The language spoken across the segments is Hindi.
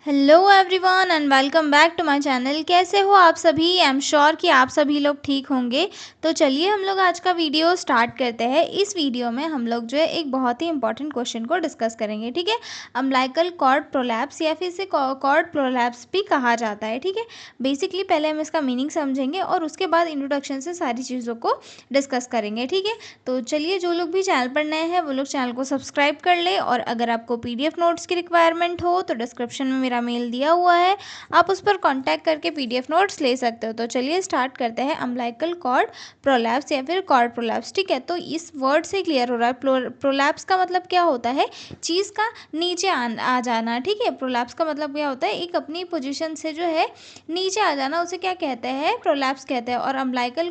Hello everyone and welcome back to my channel. कैसे हो आप सभी? आई एम श्योर कि आप सभी लोग ठीक होंगे। तो चलिए हम लोग आज का वीडियो स्टार्ट करते हैं। इस वीडियो में हम लोग जो है एक बहुत ही इंपॉर्टेंट क्वेश्चन को डिस्कस करेंगे। ठीक है, अम्बिलिकल कॉर्ड प्रोलैप्स या फिर इसे कॉर्ड प्रोलैप्स भी कहा जाता है। ठीक है, बेसिकली पहले हम इसका मीनिंग समझेंगे और उसके बाद इंट्रोडक्शन से सारी चीज़ों को डिस्कस करेंगे। ठीक है, तो चलिए जो लोग भी चैनल पर नए हैं वो लोग चैनल को सब्सक्राइब कर ले, और अगर आपको पीडीएफ नोट्स की रिक्वायरमेंट हो तो डिस्क्रिप्शन में मेरा मेल दिया हुआ है, आप उस पर कांटेक्ट करके पीडीएफ नोट्स ले सकते हो। तो चलिए स्टार्ट करते हैं। अम्बिलिकल कॉर्ड प्रोलैप्स या फिर कॉर्ड प्रोलैप्स। ठीक है, तो इस वर्ड से क्लियर हो रहा है प्रोलैप्स का मतलब क्या होता है? चीज़ का नीचे आ जाना। ठीक है, प्रोलैप्स का मतलब क्या होता है? एक अपनी पोजीशन से जो है नीचे आ जाना, उसे क्या कहते हैं? प्रोलैप्स कहते हैं। और अम्बिलिकल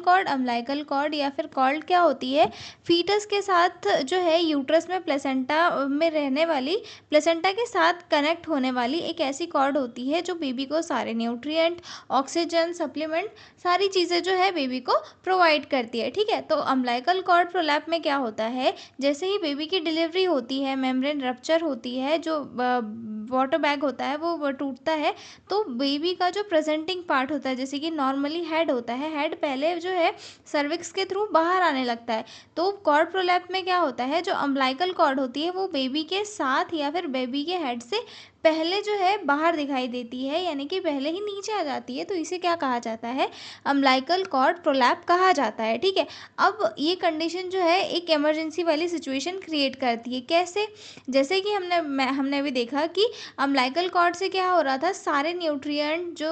कॉर्ड या फिर कॉर्ड क्या होती है? फीटस के साथ जो है यूट्रस में प्लेसेंटा में रहने वाली, प्लेसेंटा के साथ कनेक्ट होने वाली एक ऐसी कॉर्ड होती है जो बेबी को सारे न्यूट्रिएंट, ऑक्सीजन, सप्लीमेंट, सारी चीज़ें जो है बेबी को प्रोवाइड करती है। ठीक है, तो अम्बिलिकल कॉर्ड प्रोलैप में क्या होता है? जैसे ही बेबी की डिलीवरी होती है, मेम्ब्रेन रप्चर होती है, जो वाटर बैग होता है वो टूटता है, तो बेबी का जो प्रेजेंटिंग पार्ट होता है, जैसे कि नॉर्मली हेड होता है, हेड पहले जो है सर्विक्स के थ्रू बाहर आने लगता है। तो कॉर्ड प्रोलैप में क्या होता है? जो अम्बिलिकल कॉर्ड होती है वो बेबी के साथ या फिर बेबी के हेड से पहले जो है बाहर दिखाई देती है, यानी कि पहले ही नीचे आ जाती है। तो इसे क्या कहा जाता है? अम्बिलिकल कॉर्ड प्रोलैप कहा जाता है। ठीक है, अब ये कंडीशन जो है एक इमरजेंसी वाली सिचुएशन क्रिएट करती है। कैसे? जैसे कि हमने अभी देखा कि अम्बिलिकल कॉर्ड से क्या हो रहा था, सारे न्यूट्रिएंट जो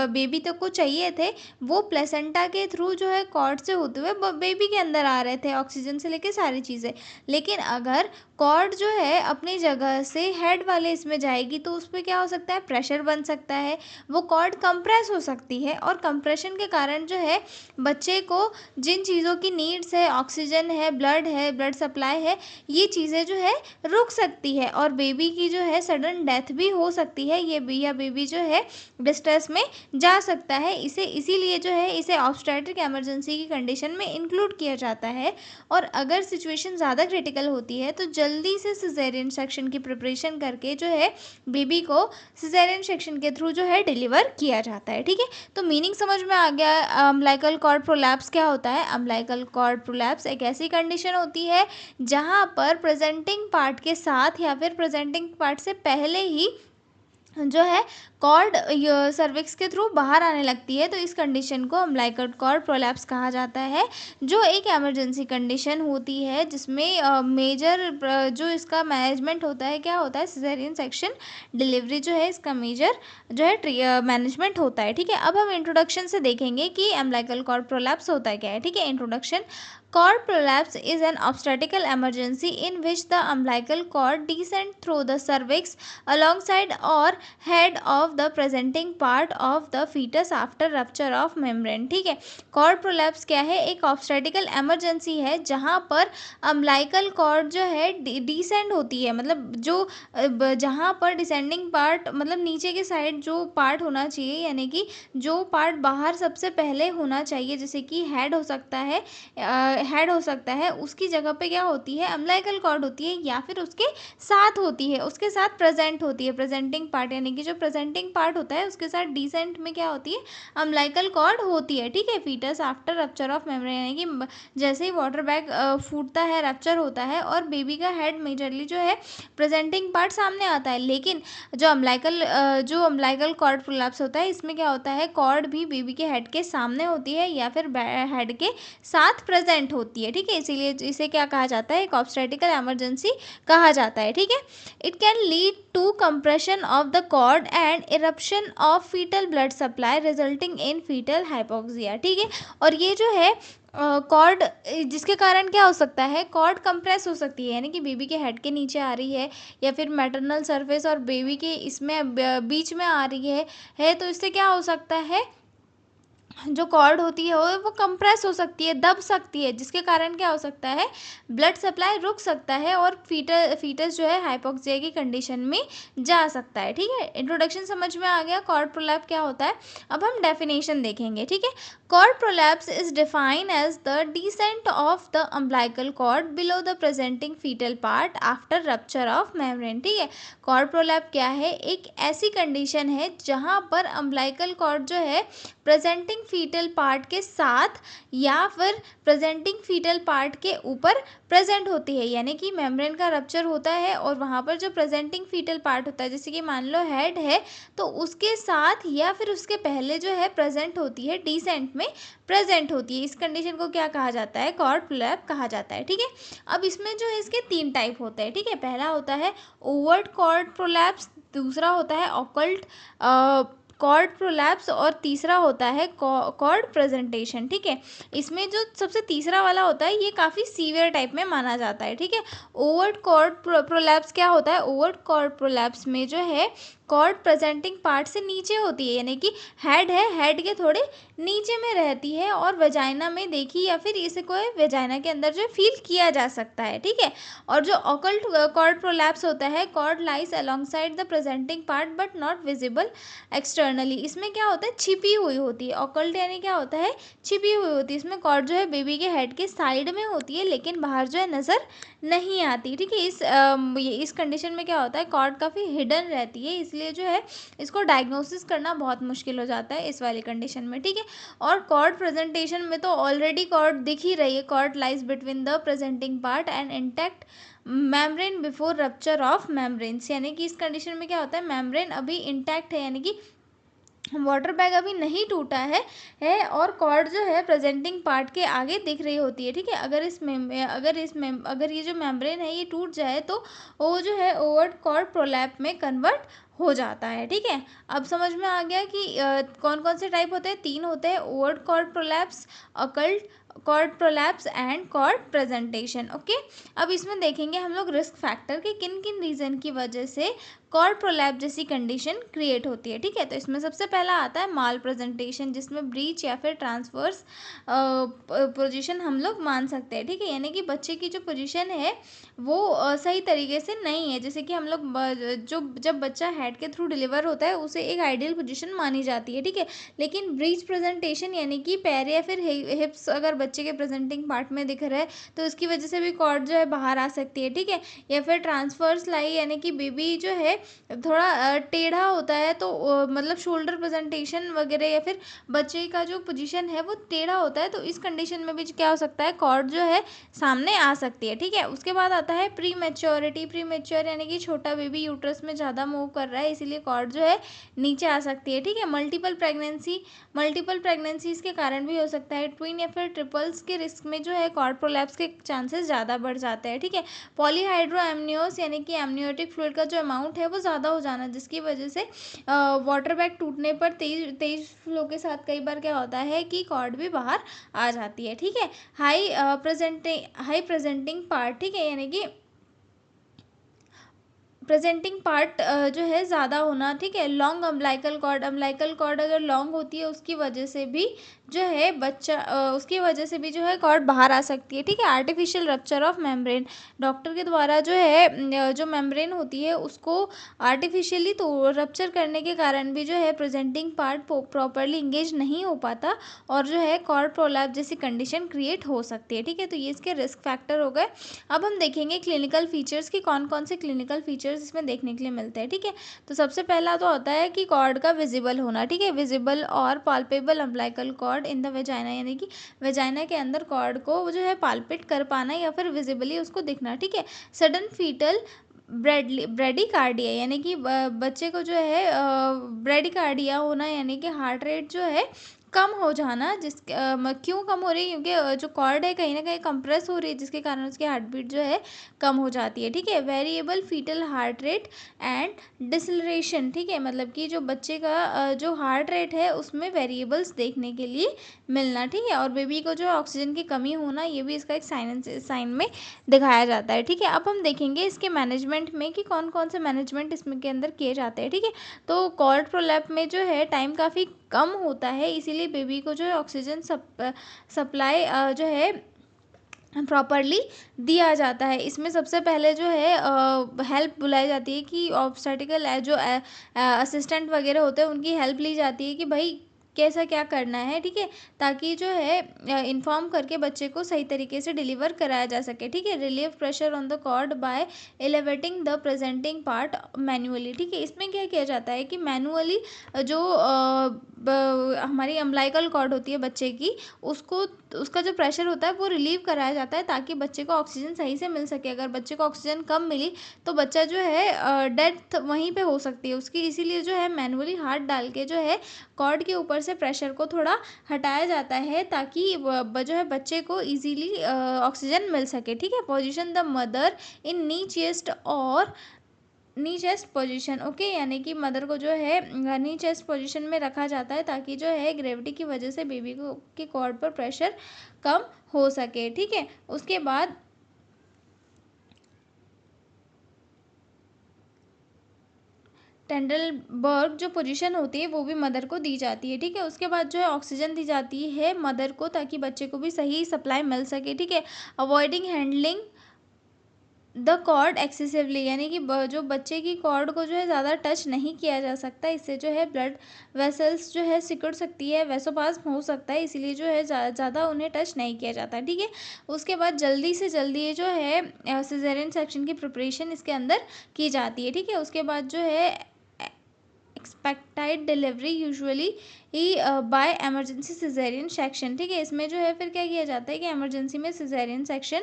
बेबी तक को चाहिए थे वो प्लेसेंटा के थ्रू जो है कॉर्ड से होते हुए बेबी के अंदर आ रहे थे, ऑक्सीजन से लेके सारी चीज़ें। लेकिन अगर कॉर्ड जो है अपनी जगह से हेड वाले इसमें जाएगी तो उस पर क्या हो सकता है? प्रेशर बन सकता है, वो कॉर्ड कंप्रेस हो सकती है, और कंप्रेशन के कारण जो है बच्चे को जिन चीज़ों की नीड्स है, ऑक्सीजन है, ब्लड सप्लाई है, ये चीज़ें जो है रुक सकती है, और बेबी की जो है सडन डेथ भी हो सकती है, ये या बेबी जो है डिस्ट्रेस में जा सकता है। इसीलिए जो है इसे ऑब्स्टेट्रिक इमरजेंसी की कंडीशन में इंक्लूड किया जाता है। और अगर सिचुएशन ज़्यादा क्रिटिकल होती है तो जल्दी से सिजेरियन सेक्शन की प्रिपरेशन करके जो है बेबी को सिजेरियन सेक्शन के थ्रू जो है डिलीवर किया जाता है। ठीक है, तो मीनिंग समझ में आ गया। अम्बिलिकल कॉर्ड प्रोलैप्स क्या होता है? अम्बिलिकल कॉर्ड प्रोलैप्स एक ऐसी कंडीशन होती है जहाँ पर प्रेजेंटिंग पार्ट के साथ या फिर प्रेजेंटिंग पार्ट से पहले ही जो है कॉर्ड सर्विक्स के थ्रू बाहर आने लगती है। तो इस कंडीशन को अम्बिलिकल कॉर्ड प्रोलैप्स कहा जाता है, जो एक इमरजेंसी कंडीशन होती है जिसमें मेजर जो इसका मैनेजमेंट होता है, क्या होता है? सिजेरियन सेक्शन डिलीवरी जो है इसका मेजर जो है मैनेजमेंट होता है। ठीक है, अब हम इंट्रोडक्शन से देखेंगे कि अम्बिलिकल कॉर्ड प्रोलैप्स होता है क्या है। ठीक है, introduction. Cord prolapse is an obstetrical emergency in which the umbilical cord descends through the cervix alongside or head of the presenting part of the fetus after rupture of membrane। ठीक है, कॉर्ड प्रोलैप्स क्या है? एक ऑब्स्टेटिकल इमरजेंसी है जहाँ पर अम्बिलिकल कॉर्ड जो है डिसेंड होती है, मतलब जो जहाँ पर डिसेंडिंग पार्ट, मतलब नीचे के साइड जो पार्ट होना चाहिए, यानी कि जो पार्ट बाहर सबसे पहले होना चाहिए, जैसे कि हेड हो सकता है, उसकी जगह पे क्या होती है? अम्बिलिकल कॉर्ड होती है, या फिर उसके साथ होती है, उसके साथ प्रेजेंट होती है प्रेजेंटिंग पार्ट, यानी कि जो प्रेजेंटिंग पार्ट होता है उसके साथ डिसेंट में क्या होती है? अम्बिलिकल कॉर्ड होती है। ठीक है, foetus after rupture of membrane, यानी कि जैसे ही वाटर बैग फूटता है, रप्चर होता है, और बेबी का हेड मेजरली जो है प्रेजेंटिंग पार्ट सामने आता है। लेकिन जो अम्बिलिकल कॉर्ड प्रोलैप्स होता है, इसमें क्या होता है? कॉर्ड भी बेबी के हेड के सामने होती है या फिर हेड के साथ प्रेजेंट होती है। ठीक है, इसीलिए इसे क्या कहा जाता है? एक ऑब्स्टेटिकल इमरजेंसी कहा जाता है। ठीक है, it can lead to compression of the cord and eruption of foetal blood supply resulting in foetal hypoxia. ठीक है, और ये जो है कॉर्ड, जिसके कारण क्या हो सकता है? कॉर्ड कंप्रेस हो सकती है, यानी कि बेबी के हेड के नीचे आ रही है, या फिर मैटरनल सरफेस और बेबी के इसमें बीच में आ रही है, तो इससे क्या हो सकता है? जो कॉर्ड होती है वो कंप्रेस हो सकती है, दब सकती है, जिसके कारण क्या हो सकता है, ब्लड सप्लाई रुक सकता है और फीटस जो है हाइपोक्सिया की कंडीशन में जा सकता है। ठीक है, इंट्रोडक्शन समझ में आ गया कॉर्ड प्रोलैप क्या होता है। अब हम डेफिनेशन देखेंगे। ठीक है, cord prolapse is defined as the descent of the umbilical cord below the presenting foetal part after rupture of membrane. ठीक है, कॉर्ड प्रोलैप क्या है, एक ऐसी कंडीशन है जहां पर अम्बिलिकल कॉर्ड जो है प्रेजेंटिंग फीटल पार्ट के साथ या फिर प्रेजेंटिंग फीटल पार्ट के ऊपर प्रेजेंट होती है, यानी कि मेम्ब्रेन का रप्चर होता है और वहाँ पर जो प्रेजेंटिंग फीटल पार्ट होता है, जैसे कि मान लो हेड है, तो उसके साथ या फिर उसके पहले जो है प्रेजेंट होती है, डिसेंट में प्रेजेंट होती है। इस कंडीशन को क्या कहा जाता है, कॉर्ड प्रोलैप कहा जाता है। ठीक है, अब इसमें जो है इसके 3 टाइप होते हैं। ठीक है, पहला होता है ओवर्ट कॉर्ड प्रोलैप्स, दूसरा होता है ऑकल्ट कॉर्ड प्रोलैप्स और तीसरा होता है कॉर्ड प्रेजेंटेशन। ठीक है, इसमें जो सबसे तीसरा वाला होता है ये काफ़ी सीवियर टाइप में माना जाता है। ठीक है, ओवर्ट कॉर्ड प्रोलैप्स क्या होता है, ओवर्ट कॉर्ड प्रोलैप्स में जो है कॉर्ड प्रेजेंटिंग पार्ट से नीचे होती है, यानी कि हेड है, हेड के थोड़े नीचे में रहती है और वजाइना में देखी या फिर इसे कोई वजाइना के अंदर जो फील किया जा सकता है। ठीक है, और जो ऑकल्ट कॉर्ड प्रोलैप्स होता है, cord lies alongside the presenting part but not visible externally. इसमें क्या होता है, छिपी हुई होती है। ऑकल्ट यानी क्या होता है, छिपी हुई होती है। इसमें कॉर्ड जो है बेबी के हेड के साइड में होती है लेकिन बाहर जो है नज़र नहीं आती। ठीक है, इस कंडीशन में क्या होता है, कॉर्ड काफ़ी हिडन रहती है, इसलिए जो है इसको डायग्नोसिस करना बहुत मुश्किल हो जाता है इस वाली कंडीशन में। ठीक है, और कॉर्ड प्रेजेंटेशन में तो ऑलरेडी कॉर्ड दिख ही रही है, cord lies between the presenting part and intact membrane before rupture of membranes, यानी कि इस कंडीशन में क्या होता है, मेम्ब्रेन अभी इंटैक्ट है, यानी कि वाटर बैग अभी नहीं टूटा है और कॉर्ड जो है प्रेजेंटिंग पार्ट के आगे दिख रही होती है। ठीक है, अगर ये जो मेम्ब्रेन है ये टूट जाए तो वो जो है ओवर्ट कॉर्ड प्रोलैप में कन्वर्ट हो जाता है। ठीक है, अब समझ में आ गया कि कौन कौन से टाइप होते हैं, 3 होते हैं, overt cord prolapse, occult cord prolapse and cord presentation. Okay, अब इसमें देखेंगे हम लोग रिस्क फैक्टर के किन किन रीज़न की वजह से कॉर्ड प्रोलैप जैसी कंडीशन क्रिएट होती है। ठीक है, तो इसमें सबसे पहला आता है माल प्रेजेंटेशन, जिसमें ब्रीच या फिर ट्रांसवर्स पोजीशन हम लोग मान सकते हैं। ठीक है, यानी कि बच्चे की जो पोजीशन है वो सही तरीके से नहीं है, जैसे कि हम लोग जब बच्चा हेड के थ्रू डिलीवर होता है उसे एक आइडियल पोजीशन मानी जाती है। ठीक है, लेकिन ब्रीच प्रेजेंटेशन यानी कि पैर या फिर हिप्स अगर बच्चे के प्रेजेंटिंग पार्ट में दिख रहा है तो उसकी वजह से भी कॉर्ड जो है बाहर आ सकती है। ठीक है, या फिर ट्रांसफर्स लाई यानी कि बेबी जो है थोड़ा टेढ़ा होता है, तो मतलब शोल्डर प्रेजेंटेशन वगैरह या फिर बच्चे का जो पोजीशन है वो टेढ़ा होता है, तो इस कंडीशन में भी क्या हो सकता है, कॉर्ड जो है सामने आ सकती है। ठीक है, उसके बाद आता है प्री मैच्योरिटी। प्री मैच्योर यानी कि छोटा बेबी यूट्रस में ज़्यादा मूव कर रहा है, इसीलिए कॉर्ड जो है नीचे आ सकती है। ठीक है, मल्टीपल प्रेगनेंसीज के कारण भी हो सकता है, ट्विन या फिर ट्रिपल्स के रिस्क में जो है कॉर्ड प्रोलैप्स के चांसेस ज़्यादा बढ़ जाते हैं। ठीक है, पॉलीहाइड्रोएमनियोस यानी कि एमनियोटिक फ्लूइड का जो अमाउंट है वो ज़्यादा हो जाना, जिसकी वजह से वाटर बैग टूटने पर तेज फ्लो के साथ कई बार क्या होता है कि कॉर्ड भी बाहर आ जाती है। ठीक है, हाई प्रेजेंटिंग पार्ट, ठीक है, यानी कि प्रेजेंटिंग पार्ट जो है ज़्यादा होना। ठीक है, लॉन्ग अम्बिलिकल कॉर्ड अगर लॉन्ग होती है उसकी वजह से भी जो है उसकी वजह से भी जो है कॉर्ड बाहर आ सकती है। ठीक है, artificial rupture of membrane, doctor के द्वारा जो है जो मेम्ब्रेन होती है उसको आर्टिफिशियली तो रप्चर करने के कारण भी जो है प्रेजेंटिंग पार्ट प्रॉपरली इंगेज नहीं हो पाता और जो है कॉर्ड प्रोलैप जैसी कंडीशन क्रिएट हो सकती है। ठीक है, तो ये इसके रिस्क फैक्टर हो गए। अब हम देखेंगे क्लिनिकल फीचर्स की कौन कौन से क्लिनिकल फीचर्स इसमें देखने के लिए मिलते हैं। ठीक है, तो सबसे पहला तो होता है कि कॉर्ड का विजिबल होना। ठीक है, विजिबल और palpable umbilical cord in the vagina, यानी कि वेजाइना के अंदर कॉर्ड को जो है पाल्पेट कर पाना या फिर विजिबली उसको दिखना। ठीक है, सडन फीटल ब्रेडिकार्डिया यानी कि बच्चे को जो है ब्रेडिकार्डिया होना, यानी कि हार्ट रेट जो है कम हो जाना, क्यों कम हो रही है, क्योंकि जो कॉर्ड है कहीं ना कहीं कंप्रेस हो रही है, जिसके कारण उसकी हार्ट बीट जो है कम हो जाती है। ठीक है, variable foetal heart rate and deceleration. ठीक है, मतलब कि जो बच्चे का जो हार्ट रेट है उसमें वेरिएबल्स देखने के लिए मिलना। ठीक है, और बेबी को जो ऑक्सीजन की कमी होना, ये भी इसका एक साइन में दिखाया जाता है। ठीक है, अब हम देखेंगे इसके मैनेजमेंट में कि कौन कौन से मैनेजमेंट इसमें के अंदर किए जाते हैं। ठीक है, तो कॉर्ड प्रोलैप में जो है टाइम काफ़ी कम होता है, इसीलिए इजीली बेबी को जो है ऑक्सीजन सप्लाई जो है प्रॉपरली दिया जाता है। इसमें सबसे पहले जो है हेल्प बुलाई जाती है कि ऑब्स्टेटिकल जो असिस्टेंट वगैरह होते हैं उनकी हेल्प ली जाती है कि भाई कैसा क्या करना है, ठीक है, ताकि जो है इन्फॉर्म करके बच्चे को सही तरीके से डिलीवर कराया जा सके, ठीक है। Relieve pressure on the cord by elevating the presenting part manually, ठीक है। इसमें क्या किया जाता है कि मैनुअली जो हमारी अम्बिलिकल कॉर्ड होती है बच्चे की, उसको उसका जो प्रेशर होता है वो रिलीव कराया जाता है ताकि बच्चे को ऑक्सीजन सही से मिल सके। अगर बच्चे को ऑक्सीजन कम मिली तो बच्चा जो है डेथ वहीं पे हो सकती है उसकी, इसीलिए जो है मैनुअली हाथ डाल के जो है कॉर्ड के ऊपर से प्रेशर को थोड़ा हटाया जाता है ताकि जो है बच्चे को इजीली ऑक्सीजन मिल सके, ठीक है। Position the mother in knee chest और नी चेस्ट पोजीशन, ओके, यानी कि मदर को जो है नी चेस्ट पोजीशन में रखा जाता है ताकि जो है ग्रेविटी की वजह से बेबी को के कॉर्ड पर प्रेशर कम हो सके, ठीक है। उसके बाद टेंडलबर्ग जो पोजीशन होती है वो भी मदर को दी जाती है, ठीक है। उसके बाद जो है ऑक्सीजन दी जाती है मदर को ताकि बच्चे को भी सही सप्लाई मिल सके, ठीक है। Avoiding handling the cord excessively, यानी कि जो बच्चे की कॉर्ड को जो है ज़्यादा टच नहीं किया जा सकता, इससे जो है ब्लड वेसल्स जो है सिकुड़ सकती है, वैसोपास हो सकता है, इसीलिए जो है ज़्यादा उन्हें टच नहीं किया जाता, ठीक है। उसके बाद जल्दी से जल्दी ये जो है सिजेरियन सेक्शन की प्रिपरेशन इसके अंदर की जाती है, ठीक है। उसके बाद जो है expected delivery usually by emergency caesarean section, ठीक है। इसमें जो है फिर क्या किया जाता है कि इमरजेंसी में सिजेरियन सेक्शन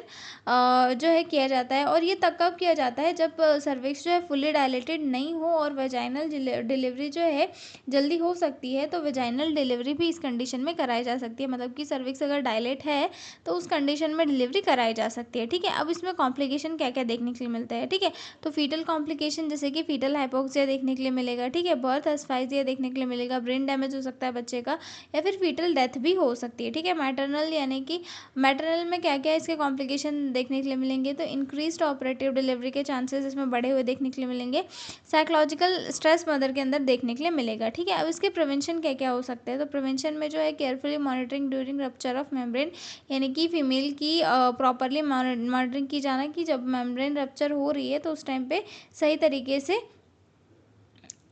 जो है किया जाता है, और ये तब कब किया जाता है जब सर्विक्स जो है फुली डायलेटेड नहीं हो और वेजाइनल डिलीवरी जो है जल्दी हो सकती है, तो वेजाइनल डिलीवरी भी इस कंडीशन में कराई जा सकती है, मतलब कि सर्विक्स अगर डायलेट है तो उस कंडीशन में डिलीवरी कराई जा सकती है, ठीक है। अब इसमें कॉम्प्लिकेशन क्या क्या देखने के लिए मिलता है, ठीक है। तो फीटल कॉम्प्लिकेशन जैसे कि फीटल हाइपोक्सिया देखने के लिए मिलेगा, ठीक है। बर्थ एस्फाइजिया देखने के लिए मिलेगा, ब्रेन डैमेज हो सकता है बच्चे का, या फिर फीटल डेथ भी हो सकती है, ठीक है। मैटरनल, यानी कि मैटरनल में क्या क्या इसके कॉम्प्लिकेशन देखने के लिए मिलेंगे, तो इंक्रीज्ड ऑपरेटिव डिलीवरी के चांसेस इसमें बढ़े हुए देखने के लिए मिलेंगे। साइकोलॉजिकल स्ट्रेस मदर के अंदर देखने के लिए मिलेगा, ठीक है। अब इसके प्रिवेंशन क्या क्या हो सकते हैं, तो प्रिवेंशन में जो है carefully monitoring during rupture of membrane, यानी कि फीमेल की प्रॉपरली मॉनिटरिंग की जाना कि जब मेम्ब्रेन रप्चर हो रही है तो उस टाइम पे सही तरीके से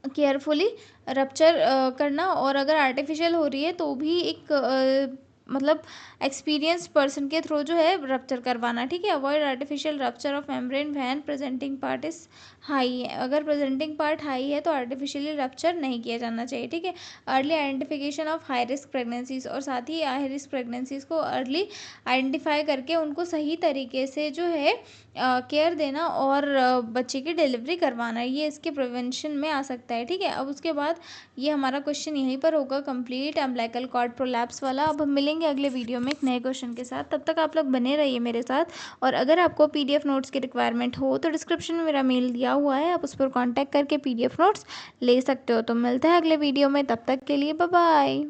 केयरफुली रप्चर करना, और अगर आर्टिफिशियल हो रही है तो भी एक मतलब एक्सपीरियंस पर्सन के थ्रू जो है रप्चर करवाना, ठीक है। Avoid artificial rupture of membrane when presenting part is high है, अगर प्रेजेंटिंग पार्ट हाई है तो आर्टिफिशियली रप्चर नहीं किया जाना चाहिए, ठीक है। Early identification of high risk pregnancies, और साथ ही हाई रिस्क प्रेगनेंसीज को अर्ली आइडेंटिफाई करके उनको सही तरीके से जो है केयर देना और बच्चे की डिलीवरी करवाना, ये इसके प्रिवेंशन में आ सकता है, ठीक है। अब उसके बाद ये हमारा क्वेश्चन यहीं पर होगा कंप्लीट अम्बिलिकल कॉर्ड प्रोलैप्स वाला। अब हम मिलेंगे अगले वीडियो में एक नए क्वेश्चन के साथ, तब तक आप लोग बने रहिए मेरे साथ। और अगर आपको पीडीएफ नोट्स की रिक्वायरमेंट हो तो डिस्क्रिप्शन में मेरा मेल दिया हुआ है, आप उस पर कॉन्टैक्ट करके पीडीएफ नोट्स ले सकते हो। तो मिलते हैं अगले वीडियो में, तब तक के लिए बाय बाय।